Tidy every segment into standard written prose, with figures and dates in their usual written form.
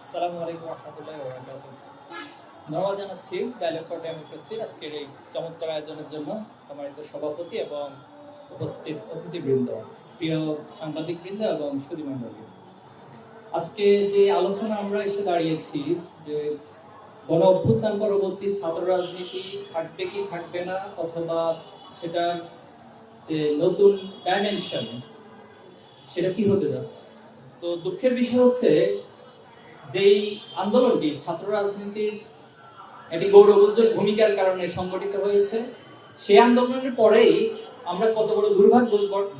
আসসালামু আলাইকুম রহমতুল্লাহি ওয়া বারাকাতুহু। ধন্যবাদ জানাচ্ছি ডায়ালগ ফর ডেমোক্রেসির আজকের এই চমৎকার আয়োজনের জন্য সম্মানিত সভাপতি এবং উপস্থিত অতিথিবৃন্দ, প্রিয় সাংবাদিকবৃন্দ এবং সুধীমণ্ডলী। আজকে যে আলোচনা আমরা এসে দাঁড়িয়েছি যে গণ অভ্যুত্থান পরবর্তী ছাত্র রাজনীতি থাকবে কি থাকবে না, অথবা সেটার যে নতুন ডাইমেনশন সেটা কি হতে যাচ্ছে। তো দুঃখের বিষয় হচ্ছে যেই আন্দোলনটি ছাত্র রাজনীতির একটি গৌরবোজ্জ্বল ভূমিকার কারণে সংগঠিত হয়েছে, সেই আন্দোলনের পরেই আমরা কত বড় দুর্ভাগ্য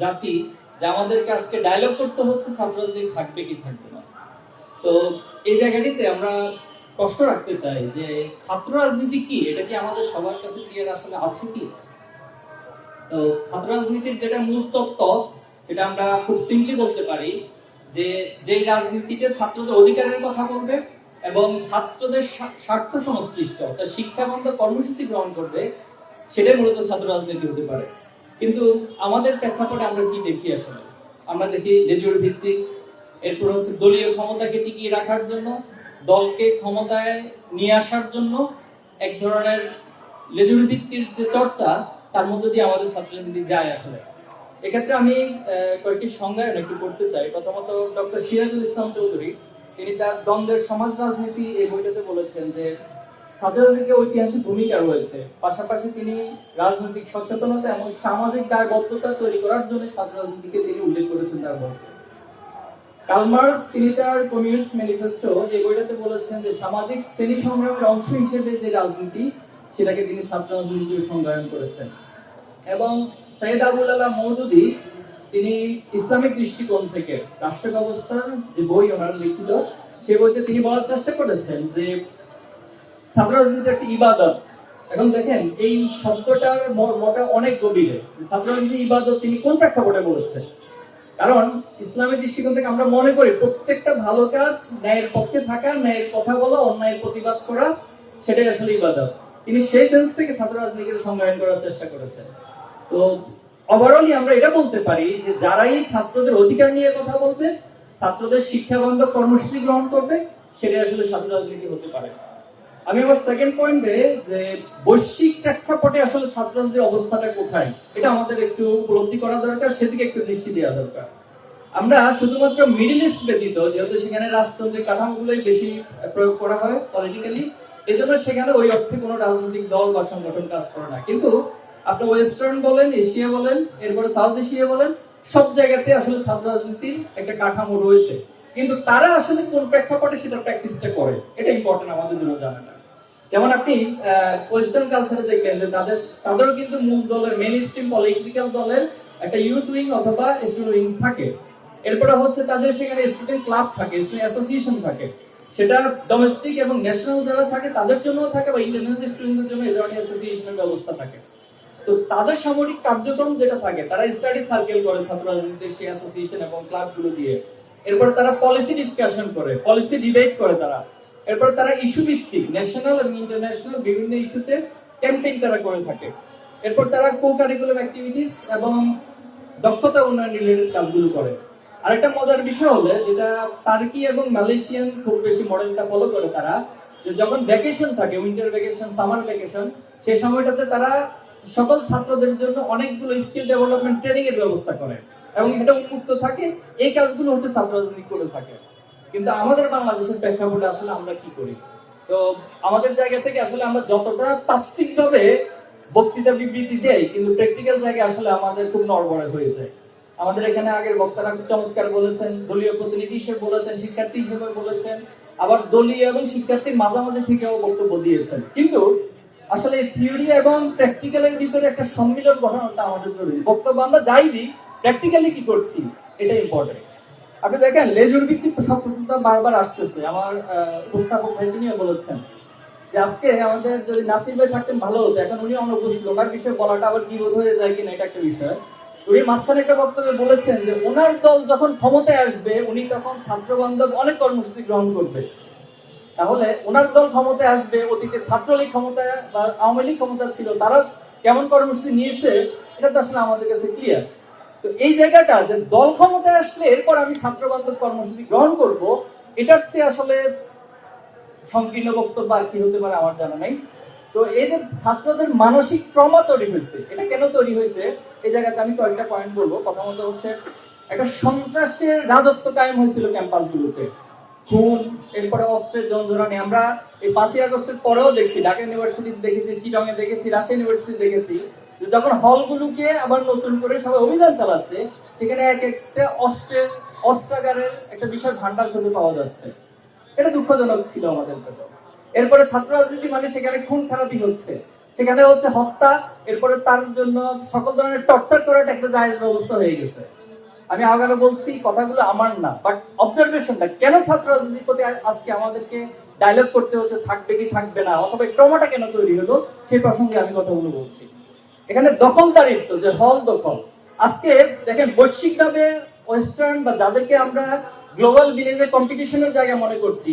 জাতি যে আমাদেরকে আজকে ডায়লগ করতে হচ্ছে ছাত্র রাজনীতি থাকবে কি থাকবে না। তো এই জায়গাটিতে আমরা কষ্ট রাখতে চাই যে ছাত্র রাজনীতি কি, এটা কি আমাদের সবার কাছে ক্লিয়ার আসলে আছে কি। তো ছাত্র রাজনীতির যেটা মূল তত্ত্ব সেটা আমরা খুব সিম্পলি বলতে পারি যে যেই রাজনীতিতে ছাত্রদের অধিকারের কথা বলবে এবং ছাত্রদের স্বার্থ সংশ্লিষ্ট অর্থাৎ শিক্ষাবন্ধ কর্মসূচি গ্রহণ করবে, সেটাই মূলত ছাত্র রাজনীতি হতে পারে। কিন্তু আমাদের প্রেক্ষাপটে আমরা কি দেখি আসলে? আমরা দেখি লেজুর ভিত্তিক, এরপর হচ্ছে দলীয় ক্ষমতাকে টিকিয়ে রাখার জন্য, দলকে ক্ষমতায় নিয়ে আসার জন্য এক ধরনের লেজুর ভিত্তির যে চর্চা, তার মধ্যে দিয়ে আমাদের ছাত্র রাজনীতি যায় আসলে। এক্ষেত্রে আমি কয়েকটি সংজ্ঞায়ন একটু করতে চাই। প্রথমত ডক্টর সিরাজুল ইসলাম চৌধুরী, তিনি তার দ্বন্দ্বের সমাজ রাজনীতি এই বইটাতে বলেছেন যে ছাত্র রাজনীতির ঐতিহাসিক ভূমিকা রয়েছে, পাশাপাশি তিনি রাজনৈতিক সচেতনতা এবং সামাজিক দায়বদ্ধতা তৈরি করার জন্য ছাত্র রাজনীতিকে তিনি উল্লেখ করেছেন তার বইতে। কার্ল মার্কস তিনি তার কমিউনিস্ট ম্যানিফেস্টো এই বইটাতে বলেছেন যে সামাজিক শ্রেণী সংগ্রামের অংশ হিসেবে যে রাজনীতি, সেটাকে তিনি ছাত্র রাজনীতি সংজ্ঞায়ন করেছেন। এবং সৈয়দ আবুল আলা মওদুদী তিনি ইসলামিক দৃষ্টিকোণ থেকে রাষ্ট্র ব্যবস্থার যে বই ওনার লিখিত, সেই বইতে তিনি বলার চেষ্টা করেছেন যে ছাত্র রাজনীতি একটি ইবাদত। এখন দেখেন এই শব্দটার মর্মটা অনেক গভীরে। ছাত্র রাজনীতি ইবাদত তিনি কোন প্রেক্ষাপটে বলেছেন? কারণ ইসলামের দৃষ্টিকোণ থেকে আমরা মনে করি প্রত্যেকটা ভালো কাজ, ন্যায়ের পক্ষে থাকা, ন্যায়ের কথা বলা, অন্যায়ের প্রতিবাদ করা, সেটাই আসলে ইবাদত। তিনি সেই সেন্স থেকে ছাত্র রাজনীতিকে সংজ্ঞায়ন করার চেষ্টা করেছেন। তো ওভারঅলি আমরা এটা বলতে পারি যে যারাই ছাত্রদের অধিকার নিয়ে কথা বলবে, ছাত্রদের শিক্ষাবন্ধ কর্মসূচি গ্রহণ করবে, সেটাই আসলে ছাত্র রাজনীতি হতে পারে। আমি আমার সেকেন্ড পয়েন্টে যে বৈশ্বিক প্রেক্ষাপটে আসলে ছাত্র রাজনীতির অবস্থাটা কোথায়, এটা আমাদের একটু উপলব্ধি করা দরকার, সেদিকে একটু দৃষ্টি দেওয়া দরকার। আমরা শুধুমাত্র মিডল ইস্ট ব্যতীত, যেহেতু সেখানে রাজতন্ত্রের কাঠামোগুলোই বেশি প্রয়োগ করা হয় পলিটিক্যালি, এজন্য সেখানে ওই অর্থে কোনো রাজনৈতিক দল বা সংগঠন কাজ করে না। কিন্তু আপনি ওয়েস্টার্ন বলেন, এশিয়া বলেন, এরপরে সাউথ এশিয়া বলেন, সব জায়গাতে আসলে ছাত্র রাজনীতির একটা কাঠামো রয়েছে। কিন্তু তারা আসলে কোন প্রেক্ষাপটে সেটা প্র্যাকটিসটা করে, এটা ইম্পর্টেন্ট আমাদের জন্য জানা না। যেমন আপনি ওয়েস্টার্ন কালচারে দেখবেন যে তাদেরও কিন্তু মূল দলের মেইন স্ট্রিম পলিটিক্যাল দলের একটা ইউথ উইং অথবা স্টুডেন্ট উইং থাকে। এরপরে হচ্ছে তাদের সেখানে স্টুডেন্ট ক্লাব থাকে, স্টুডেন্ট অ্যাসোসিয়েশন থাকে। সেটা ডোমেস্টিক এবং ন্যাশনাল যারা থাকে তাদের জন্য থাকে, বা ইন্টারন্যাশনাল স্টুডেন্টদের জন্য এই ধরনের অ্যাসোসিয়েশনের ব্যবস্থা থাকে। তো তাদের সামরিক কার্যক্রম যেটা থাকে, তারা স্টাডি সার্কেল করে ছাত্র রাজনীতির সেই অ্যাসোসিয়েশন এবং ক্লাবগুলো দিয়ে। এরপর তারা পলিসি ডিসকাশন করে, পলিসি ডিবেট করে তারা। এরপর তারা ইস্যু ভিত্তিক ন্যাশনাল এবং ইন্টারন্যাশনাল বিভিন্ন ইস্যুতে ক্যাম্পেইন তারা করে থাকে। এরপর তারা কো কারিকুলাম অ্যাক্টিভিটিস এবং দক্ষতা উন্নয়ন রিলেটেড কাজগুলো করে। আরেকটা মজার বিষয় হলো যেটা টার্কি এবং মালয়েশিয়ান খুব বেশি মডেলটা ফলো করে তারা, যে যখন ভ্যাকেশন থাকে, উইন্টার ভ্যাকেশন, সামার ভ্যাকেশন, সেই সময়টাতে তারা সকল ছাত্রদের জন্য অনেকগুলো স্কিল ডেভেলপমেন্ট ট্রেনিং এর ব্যবস্থা করে এবং এটা উন্মুক্ত থাকে। এই কাজগুলো হচ্ছে ছাত্র রাজনীতি করে থাকে। কিন্তু আমাদের বাংলাদেশের প্রেক্ষাপটে আসলে আমরা কি করি? তো আমাদের জায়গা থেকে আসলে আমরা যতটা তাত্ত্বিকভাবে বক্তৃতা বিবৃতি দেই, কিন্তু প্র্যাকটিক্যাল জায়গায় আসলে আমাদের খুব নড়বড়ে হয়ে যায়। আমাদের এখানে আগের বক্তারা চমৎকার বলেছেন, দলীয় প্রতিনিধি হিসেবে বলেছেন, শিক্ষার্থী হিসেবে বলেছেন, আবার দলীয় এবং শিক্ষার্থীর মাঝামাঝি থেকেও বক্তব্য দিয়েছেন। কিন্তু আসলে থিওরি এবং প্র্যাকটিক্যালের ভিতরে একটা সম্মিলন ঘটানোটা আমাদের জরুরি। বক্তব্য আমরা যাই দিই, প্র্যাকটিক্যালি কি করছি এটা ইম্পর্টেন্ট। আপনি দেখেন লেজুর ভিত্তিক শব্দটা বারবার আসতেছে। আমার উপস্থাপক ভাই তিনিও বলেছেন যে আজকে আমাদের যদি নাসির ভাই থাকতেন ভালো হতো, এখন উনি অনুপস্থিত, ওনার বিষয়ে বলাটা আবার কি বোধ হয়ে যায় কিনা এটা একটা বিষয়। উনি মাঝখানে একটা বক্তব্যে বলেছেন যে ওনার দল যখন ক্ষমতায় আসবে উনি তখন ছাত্র বান্ধব অনেক কর্মসূচি গ্রহণ করবে। তাহলে ওনার দল ক্ষমতায় আসবে, অতীতে ছাত্রলীগ ক্ষমতায় বা আওয়ামী লীগ ক্ষমতা ছিল, তারা কেমন কর্মসূচি নিয়েছে এটা তো আসলে আমাদের কাছে ক্লিয়ার। তো এই জায়গাটা যে দল ক্ষমতায় আসলে এরপর আমি ছাত্র বান্ধব কর্মসূচি গ্রহণ করব, এটার চেয়ে আসলে সংকীর্ণ বক্তব্য আর কি হতে পারে আমার জানা নাই। তো এই যে ছাত্রদের মানসিক ট্রমা তৈরি হয়েছে, এটা কেন তৈরি হয়েছে এই জায়গাতে আমি কয়েকটা পয়েন্ট বলবো। প্রথমত হচ্ছে একটা সন্ত্রাসের রাজত্ব কায়েম হয়েছিল ক্যাম্পাসগুলোতে, খুন, এরপরে অস্ত্রের জঞ্জরানি। আমরা এই 5ই আগস্টের পরেও দেখছি, ঢাকা ইউনিভার্সিটিতে দেখেছি, চিটংয়ে দেখেছি, রাজশাহী ইউনিভার্সিটিতে দেখেছি, যে যখন হলগুলোকে আবার নতুন করে সবাই অভিযান চালাচ্ছে, সেখানে এক একটা অস্ত্রাগারের একটা বিশাল ভান্ডার খুঁজে পাওয়া যাচ্ছে। এটা দুঃখজনক ছিল আমাদের জন্য। এরপরে ছাত্র রাজনীতি মানে সেখানে খুন খারাপি হচ্ছে, সেখানে হচ্ছে হত্যা, এরপরে তার জন্য সকল ধরনের টর্চার করাটা একটা জায়েজ ব্যবস্থা হয়ে গেছে। আমি আগামী বলছি কথাগুলো আমার না, বাট অবজারভেশনটা কেন ছাত্র রাজনীতির প্রতি আজকে আমাদেরকে ডায়লগ করতে হচ্ছে, থাকবে কি থাকবে না, অথবা ট্রমাটা কেন তৈরি হলো, সেই প্রসঙ্গে আমি কথাগুলো বলছি। এখানে দখলদারিত্ব, যে হল দখল, আজকে দেখেন বৈশ্বিকভাবে ওয়েস্টার্ন বা যাদেরকে আমরা গ্লোবাল ভিলেজে কম্পিটিশনের জায়গা মনে করছি,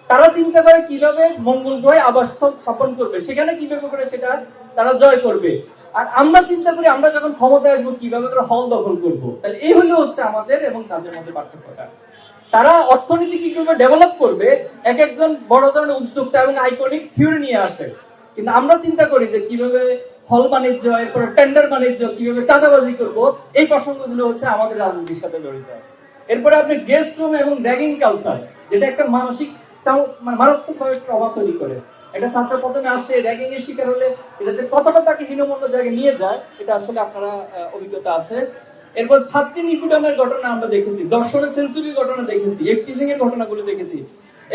তারা চিন্তা করে কিভাবে মঙ্গল গ্রহে আবাসস্থল স্থাপন করবে, সেখানে কিভাবে করে সেটা তারা জয় করবে। আর আমরা চিন্তা করি আমরা যখন ক্ষমতায় আসবো কিভাবে করে হল দখল করব। তাহলে এই হলো হচ্ছে আমাদের এবং তাদের মধ্যে পার্থক্যটা। তারা অর্থনীতি কিভাবে ডেভেলপ করবে এক একজন বড় ধরনের উদ্যোক্তা এবং আইকনিক থিওরি নিয়ে আসে, কিন্তু আমরা চিন্তা করি যে কিভাবে হল বাণিজ্য, এরপরে টেন্ডার বাণিজ্য, কিভাবে চাঁদাবাজি করব, এই প্রসঙ্গগুলো হচ্ছে আমাদের রাজনীতির সাথে জড়িত। এরপরে আপনি গেস্ট রুম এবং র্যাগিং কালচার, যেটা একটা মানসিক মারাত্মকভাবে প্রভাব তৈরি করে। একটা ছাত্র প্রথমে আসলে র্যাগিং এর শিকার হলে এটা যে কতটা তাকে হীনমন্য জায়গায় নিয়ে যায়, এটা আসলে আপনারা অভিজ্ঞতা আছে। এরপর ছাত্রী নিপীড়নের ঘটনা আমরা দেখেছি, দর্শনের সেঞ্চুরির ঘটনা দেখেছি, এফটিজিং এর ঘটনাগুলো দেখেছি।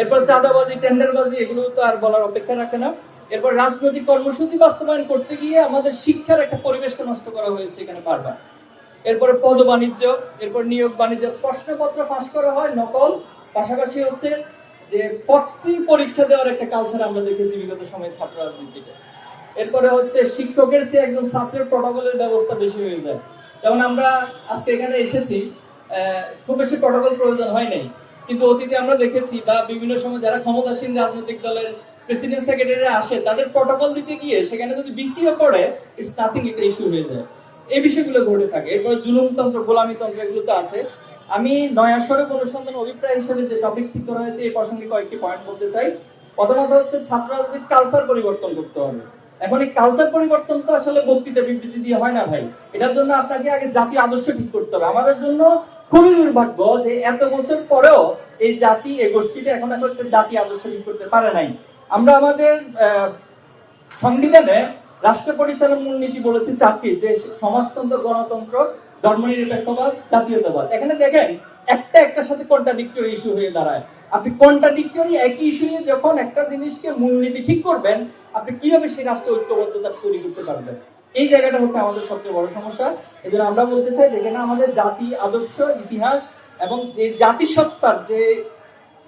এরপর চাঁদাবাজি, টেন্ডারবাজি, এগুলো তো আর বলার অপেক্ষা রাখে না। এরপর রাজনৈতিক কর্মসূচি বাস্তবায়ন করতে গিয়ে আমাদের শিক্ষার একটা পরিবেশকে নষ্ট করা হয়েছে এখানে বারবার। এরপরে পদ বাণিজ্য, এরপর নিয়োগ বাণিজ্য, প্রশ্নপত্র ফাঁস করা হয়, নকল, পাশাপাশি হচ্ছে যে ফক্সি পরীক্ষা দেওয়ার একটা কালচার আমরা দেখেছি বিগত সময়ে ছাত্র রাজনীতিতে। এরপরে হচ্ছে শিক্ষকের চেয়ে একজন ছাত্রের প্রটোকলের ব্যবস্থা বেশি হয়ে যায়। যেমন আমরা আজকে এখানে এসেছি, খুব বেশি প্রটোকল প্রয়োজন হয় নাই, কিন্তু অতীতে আমরা দেখেছি বা বিভিন্ন সময় যারা ক্ষমতাসীন রাজনৈতিক দলের প্রেসিডেন্ট সেক্রেটারি আসে, তাদের প্রটোকল দিতে গিয়ে সেখানে যদি বিসিও পড়ে, ইটস নাথিং, একটা ইস্যু হয়ে যায়। এই বিষয়গুলো ঘটে থাকে। এরপরে জুলুমতন্ত্র, গোলামিতন্ত্র, এগুলো তো আছে। আমি নয়া সড়ক অনুসন্ধান অভিপ্রায় হিসেবে যে টপিক ঠিক করা হয়েছে এই প্রসঙ্গে কয়েকটি পয়েন্ট বলতে চাই। প্রথমত হচ্ছে ছাত্র রাজনীতির কালচার পরিবর্তন করতে হবে। এখন এই কালচার পরিবর্তন তো আসলে বক্তৃতা বিবৃতি দিয়ে হয় না ভাই, এটার জন্য আপনাকে আগে জাতীয় আদর্শ ঠিক করতে হবে। আমাদের জন্য খুবই দুর্ভাগ্য যে এত বছর পরেও এই জাতি, এই গোষ্ঠীটা এখন একটা জাতীয় আদর্শ ঠিক করতে পারে নাই। আমরা আমাদের সংবিধানে রাষ্ট্র পরিচালন মূলনীতি বলেছি 4টি, যে সমাজতন্ত্র, গণতন্ত্র, ধর্মনিরপেক্ষবাদ, জাতীয়তাবাদ। এখানে দেখেন একটা একটার সাথে কন্ট্রাডিক্টরি ইস্যু হয়ে দাঁড়ায়। আপনি কন্ট্রাডিক্টরি একই ইস্যু নিয়ে যখন একটা জিনিসকে মূলনীতি ঠিক করবেন, আপনি কিভাবে সেই রাষ্ট্র ঐক্যবদ্ধতা তৈরি করতে পারবেন? এই জায়গাটা হচ্ছে আমাদের সবচেয়ে বড় সমস্যা। এই জন্য আমরা বলতে চাই যেখানে আমাদের জাতি, আদর্শ, ইতিহাস এবং এই জাতিসত্তার যে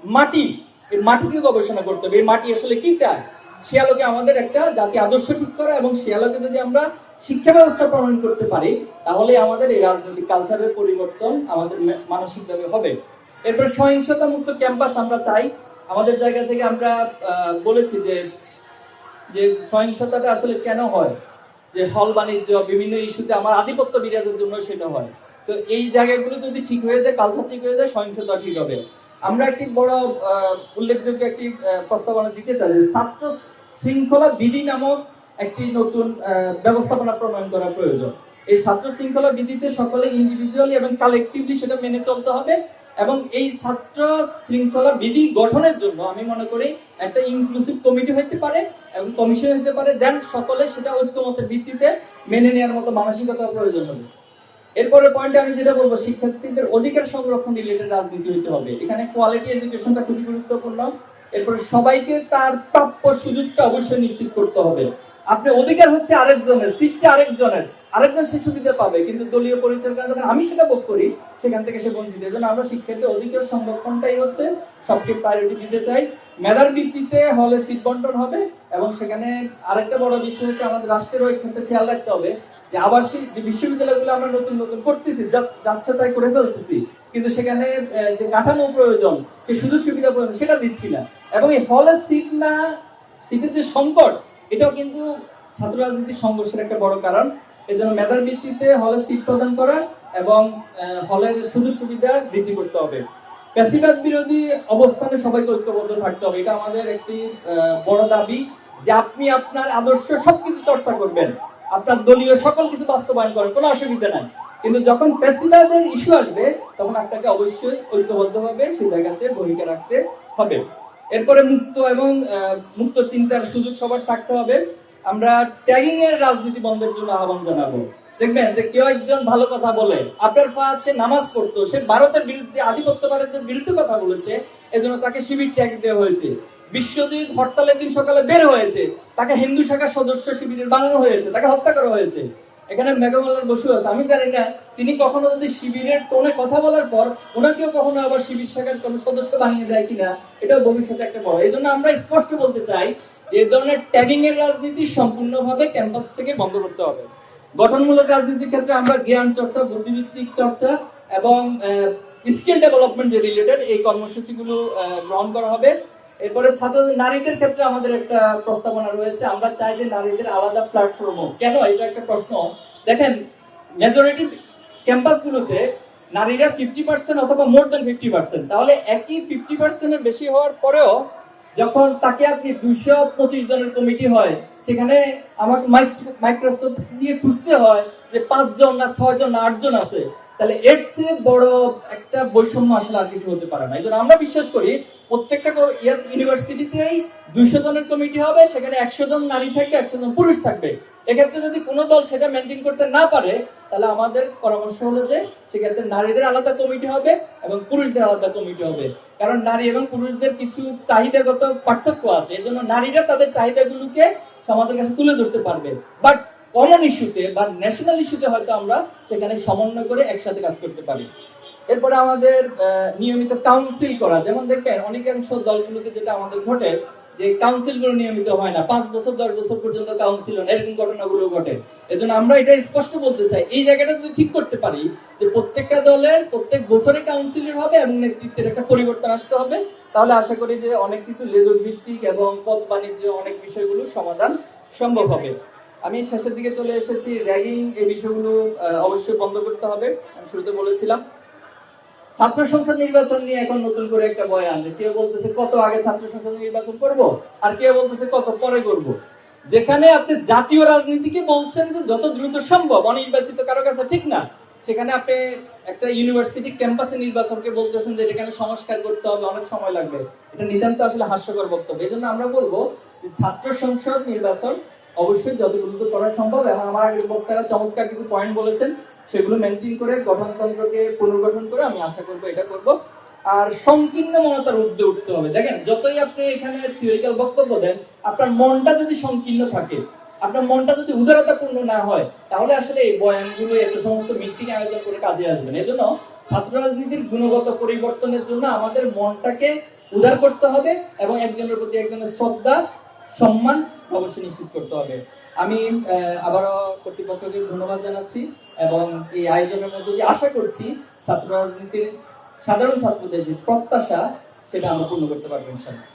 মাটি, এই মাটিকে গবেষণা করতে হবে। এই মাটি আসলে কি চায়, সে আলোকে আমাদের একটা জাতি আদর্শ ঠিক করা, এবং সে আলোকে যদি আমরা শিক্ষা ব্যবস্থা প্রণয়ন করতে পারি, তাহলে আমাদের এই রাজনৈতিক কালচারের পরিবর্তন আমাদের মানসিকভাবে হবে। এরপর সহিংসতা মুক্ত ক্যাম্পাস আমরা চাই। আমাদের জায়গা থেকে আমরা বলেছি যে সহিংসতাটা আসলে কেন হয়, যে হল বাণিজ্য, বিভিন্ন ইস্যুতে আমার আধিপত্য বিরাজের জন্য সেটা হয়। তো এই জায়গাগুলো যদি ঠিক হয়ে যায়, কালচার ঠিক হয়ে যায়, সহিংসতা ঠিক হবে। আমরা একটি বড় উল্লেখযোগ্য একটি প্রস্তাবনা দিতে চাই, ছাত্র শৃঙ্খলা বিধি নামক একটি নতুন ব্যবস্থাপনা প্রণয়ন করা প্রয়োজন। এই ছাত্র শৃঙ্খলা বিধিতে সকলে ইন্ডিভিজুয়ালি এবং কালেকটিভলি সেটা মেনে চলতে হবে, এবং এই ছাত্র শৃঙ্খলা বিধি গঠনের জন্য আমি মনে করি একটা ইনক্লুসিভ কমিটি হইতে পারে এবং কমিশন হইতে পারে, দেন সকলে সেটা ঐক্যমতের ভিত্তিতে মেনে নেওয়ার মতো মানসিকতা প্রয়োজন হবে। এরপরে পয়েন্টে আমি যেটা বলবো, শিক্ষার্থীদের অধিকার সংরক্ষণ রিলেটেড রাজনীতি হইতে হবে। এখানে কোয়ালিটি এডুকেশনটা খুবই গুরুত্বপূর্ণ। এরপরে সবাইকে তার প্রাপ্য সুযোগটা অবশ্যই নিশ্চিত করতে হবে। আপনি অধিকার হচ্ছে আরেকজনের, সিটটা আরেকজনের, আরেকজন সে সুবিধা পাবে, কিন্তু দলীয় পরিচয়ের কারণে যখন আমি সেটা ভোগ করি, সেখান থেকে সে বঞ্চিত। এই জন্য আমরা শিক্ষার্থীর অধিকার সংরক্ষণটাই হচ্ছে সবচেয়ে প্রায়োরিটি দিতে চাই। মেধার ভিত্তিতে হলে সিট বন্টন হবে, এবং সেখানে আরেকটা বড় বিষয় হচ্ছে আমাদের রাষ্ট্রেরও ক্ষেত্রে খেয়াল রাখতে হবে যে আবাসিক যে বিশ্ববিদ্যালয়গুলো আমরা নতুন নতুন করতেছি, যাচ্ছে তাই করে ফেলতেছি, কিন্তু সেখানে যে কাঠামো প্রয়োজন, সেই সুযোগ সুবিধা প্রয়োজন, সেটা দিচ্ছি না। এবং এই হলের সিট না, সিটের যে সংকট, এটাও কিন্তু ছাত্র রাজনীতির সংঘর্ষের একটা বড় কারণ। এই জন্য মেধার ভিত্তিতে হলে সিট প্রদান করা এবং হলের সুযোগ সুবিধা বৃদ্ধি করতে হবে। ফ্যাসিবাদ বিরোধী অবস্থানে সবাইকে ঐক্যবদ্ধ থাকতে হবে, এটা আমাদের একটি বড় দাবি যে আপনি আপনার আদর্শ সবকিছু চর্চা করবেন, আপনার দলীয় সকল কিছু বাস্তবায়ন করেন, কোনো অসুবিধা নাই, কিন্তু যখন ফ্যাসিবাদের ইস্যু আসবে তখন আপনাকে অবশ্যই ঐক্যবদ্ধভাবে সেই জায়গাতে ভূমিকা রাখতে হবে। এরপরে মুক্ত এবং মুক্ত চিন্তার সুযোগ সবার থাকতে হবে। আমরা ট্যাগিং এর রাজনীতি বন্ধের জন্য আহ্বান জানাবো। দেখবেন যে কেউ একজন ভালো কথা বলে, আপনার ফাহাদ সে নামাজ পড়তো, সে ভারতের বিরুদ্ধে আধিপত্যবাদের বিরুদ্ধে কথা বলেছে, এজন্য তাকে শিবির ট্যাগ দেওয়া হয়েছে। বিশ্বজিৎ হরতালের দিন সকালে বের হয়েছে, তাকে হিন্দু শাখার সদস্য শিবিরের বানানো হয়েছে, তাকে হত্যা করা হয়েছে। এখানে মেঘমালার বসু আছে, আমি জানি না তিনি কখনো যদি শিবিরের টোনে কথা বলার পর ওনাকেও কখনো আবার শিবির শাখার কোন সদস্য বানিয়ে দেয় কিনা, এটাও ভবিষ্যতে একটা বড়। এই জন্য আমরা স্পষ্ট বলতে চাই যে এই ধরনের ট্যাগিং এর রাজনীতি সম্পূর্ণভাবে ক্যাম্পাস থেকে বন্ধ করতে হবে। গঠনমূলক রাজনীতির ক্ষেত্রে আমরা জ্ঞান চর্চা, বুদ্ধিভিত্তিক চর্চা এবং স্কিল ডেভেলপমেন্ট যে রিলেটেড এই কর্মসূচিগুলো গ্রহণ করা হবে। এরপরে ছাত্র নারীদের ক্ষেত্রে আমাদের একটা প্রস্তাবনা রয়েছে, আমরা চাই যে নারীদের আলাদা প্ল্যাটফর্ম হোক। কেন, এটা একটা প্রশ্ন। দেখেন, মেজরিটি ক্যাম্পাসগুলোতে নারীরা 50% অথবা মোর দেন 50%, তাহলে একই 50%-এর বেশি হওয়ার পরেও যখন তাকে আপনি 225 জনের কমিটি হয়, সেখানে আমাকে মাইক্রোসফট দিয়ে খুঁজতে হয় যে 5 জন না 6 জন না 8 জন আছে, তাহলে এর চেয়ে বড় একটা বৈষম্য আসলে আর কিছু হতে পারে না। এই জন্য আমরা বিশ্বাস করি প্রত্যেকটা ইউনিভার্সিটিতেই 200 জনের কমিটি হবে, সেখানে 100 জন নারী থাকবে, 100 জন পুরুষ থাকবে। এক্ষেত্রে যদি কোনো দল সেটা মেনটেন করতে না পারে, তাহলে আমাদের পরামর্শ হলো যে সেক্ষেত্রে নারীদের আলাদা কমিটি হবে এবং পুরুষদের আলাদা কমিটি হবে। কারণ নারী এবং পুরুষদের কিছু চাহিদাগত পার্থক্য আছে, এই জন্য নারীরা তাদের চাহিদাগুলোকে সমাজের কাছে তুলে ধরতে পারবে। বাট কমন ইস্যুতে বা ন্যাশনাল ইস্যুতে হয়তো আমরা সেখানে সমন্বয় করে একসাথে কাজ করতে পারি। এরপরে আমাদের নিয়মিত কাউন্সিল করা, যেমন দেখবেন অনেকাংশ দলগুলোতে যেটা আমাদের ঘটে যে কাউন্সিল গুলো নিয়মিত হয় না, 5 বছর 10 বছর পর্যন্ত কাউন্সিল হয় না, এরকম ঘটনাগুলো ঘটে। এজন্য আমরা এটা স্পষ্ট বলতে চাই, এই জায়গাটা যদি ঠিক করতে পারি যে প্রত্যেকটা দলের প্রত্যেক বছরে কাউন্সিলর হবে এবং নেতৃত্বের একটা পরিবর্তন আসতে হবে, তাহলে আশা করি যে অনেক কিছু লেজর ভিত্তিক এবং পদ বাণিজ্য অনেক বিষয়গুলো সমাধান সম্ভব হবে। আমি শেষের দিকে চলে এসেছি। র্যাগিং এই বিষয়গুলো অবশ্যই বন্ধ করতে হবে। আমি শুরুতে বলেছিলাম ছাত্র সংসদ নির্বাচন নিয়ে এখন নতুন করে একটা বয়ান, কেউ বলতেছে কত আগে ছাত্র সংসদ নির্বাচন করব, আর কেউ বলতেছে কত পরে করব। যেখানে আপনি জাতীয় রাজনীতিকে বলছেন যে যত দ্রুত সম্ভব অনির্বাচিত কারো কাছে ঠিক না, সেখানে আপনি একটা ইউনিভার্সিটি ক্যাম্পাসে নির্বাচনকে বলতেছেন যে এখানে সংস্কার করতে হবে, অনেক সময় লাগবে। এটা নিতান্ত আসলে হাস্যকর বক্তব্য। এই জন্য আমরা বলবো যে ছাত্র সংসদ নির্বাচন অবশ্যই যত দ্রুত করা সম্ভব, এবং আমার বক্তারা চমৎকার কিছু পয়েন্ট বলেছেন, সেগুলো মেনটেন করে গঠনতন্ত্রকে পুনর্গঠন করে আমি আশা করবো এটা করব। আর সংকীর্ণ মনতার ঊর্ধ্বে উঠতে হবে। দেখেন, যতই আপনি এখানে থিওরিক্যাল বক্তব্য দেন, আপনার মনটা যদি সংকীর্ণ থাকে, আপনার মনটা যদি উদারতাপূর্ণ না হয়, তাহলে আসলে এই বয়ানগুলো এত সমস্ত মিটিং আয়োজন করে কাজে আসবে না। এই জন্য ছাত্র রাজনীতির গুণগত পরিবর্তনের জন্য আমাদের মনটাকে উদার করতে হবে এবং একজনের প্রতি একজনের শ্রদ্ধা সম্মান অবশ্যই নিশ্চিত করতে হবে। আমি আবারও কর্তৃপক্ষকে ধন্যবাদ জানাচ্ছি এবং এই আয়োজনের মধ্যে দিয়ে আশা করছি ছাত্র রাজনীতির সাধারণ ছাত্রদের যে প্রত্যাশা সেটা আমরা পূর্ণ করতে পারবো ইনশাআল্লাহ।